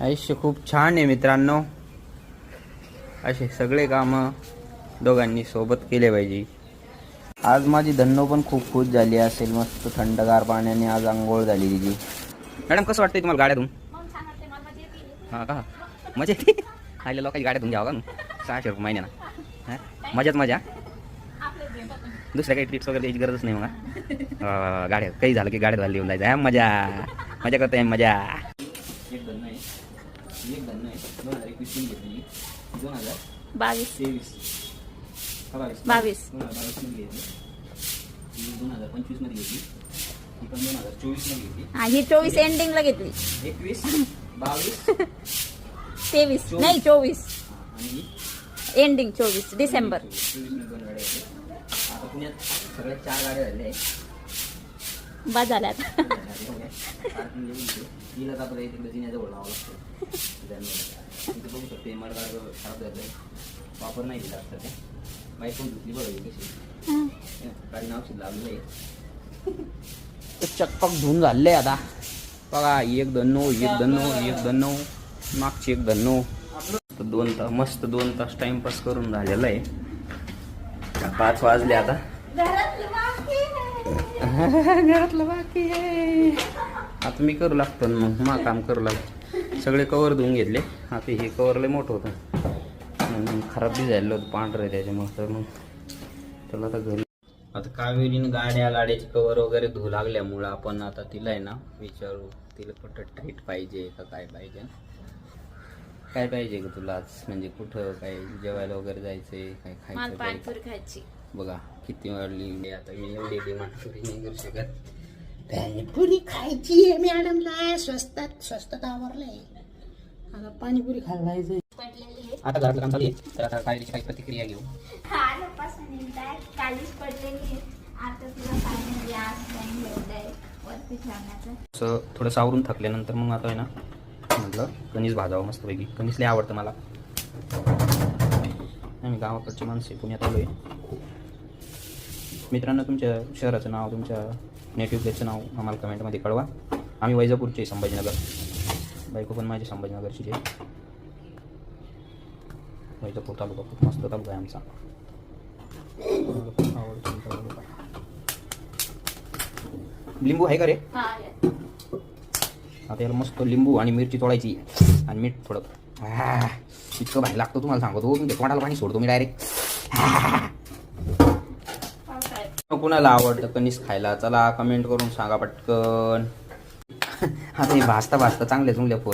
आयुष्य खूप छान आहे मित्रांनो. असे सगळे कामं दोघांनी सोबत केले पाहिजे. आज माझी धन्नो पण खूप खुश झाली असेल. मस्त थंडगार पाण्याने आज आंघोळ झाली तिची. मॅडम कसं वाटतंय तुम्हाला गाड्यातून? हां का मजा येते. आईला लोकांची गाड्यातून घ्यावं का 600 रुपये महिन्यानं. हां मजाच मजा. दुसऱ्या काही ट्रिप्स वगैरे द्यायची गरजच नाही मग. गाड्या काही झालं की गाड्यात घालून जायचं. हा मजा मजा करतोय मजा. एक धन्नो आहे 2021 घेतली 22 2023 22 मध्ये घेतली 2025 मध्ये घेतली ही पण 2024 मध्ये घेतली. हा ही 24 एंडिंगला घेतली. 21 22 23 नाही 24 आणि एंडिंग 24 डिसेंबर. 24 मध्ये दोन गाड्या आहेत. आता पुण्यात सगळ्या 4 गाड्या झाल्या आहेत. बाद झाल्यात. तिला आपण तिकडे जिन्याजवळ लावावं लागतं. तिथे बघू शकते मडगाड खराब झालं वापर नाही दिला असतं ते बाईक पण धुतली बघा कशी गाडी नाव लागलं आहे. चकपक धुवून झाले आता बघा. एक धन्नो मागची एक धन्नो. 2 तास मस्त 2 तास टाइमपास करून झालेला आहे. 5 वाजले आता. घरातलं बाकी आहे. आता मी करू लागतो मग काम करू लागतो. सगळे कवर धुवून घेतले. आता हे कवर लय मोठं होतं खराब बी झालेलं होतं पांढरं त्याच्यामुळे. तर मग त्याला आता घरी आता कावेरीनं गाड्याचे कवर वगैरे धुवू लागल्यामुळं आपण आता तिला आहे ना विचारू तिला कुठं ट्रीट पाहिजे का काय पाहिजे. काय पाहिजे का तुला आज म्हणजे कुठं काय जेवायला वगैरे जायचंय काय खायचं पाणीपुरी खायची. बघा किती वाढली. आता मी एवढी डिमांड पुरी नाही करू शकत. पाणीपुरी खायची आहे मॅडमला. स्वस्तात आवरलंय. आता पाणीपुरी खायला जायचंय. आता घरातलं काम चालू आहे तर आता कावेरीची काही प्रतिक्रिया घेऊ. असं थोडं सावरून थकल्यानंतर मग आता आहे ना म्हटलं कणीस भाजावं मस्तपैकी. कणीस लय आवडतं मला. आम्ही गावाकडची माणसे पुण्यात आलो आहे. मित्रांनो तुमच्या शहराचं नाव तुमच्या नेटिव्ह प्लेसचं नाव आम्हाला कमेंटमध्ये कळवा. आम्ही वैजापूरचे संभाजीनगर. बायको पण माझी संभाजीनगरची आहे. वैजापूर तालुका खूप मस्त तालुका आहे आमचा. लिंबू आहे का रे? आता याला मस्त लिंबू आणि मिरची तोडायची आणि मीठ थोडं. इतकं भारी लागतं तुम्हाला सांगतो. तुमच्या तोंडाला पाणी सोडतो मी डायरेक्ट. कुणाला आवडतं कणीस खायला चला कमेंट करून सांगा पटकन. आता हे भाजता चांगले पोर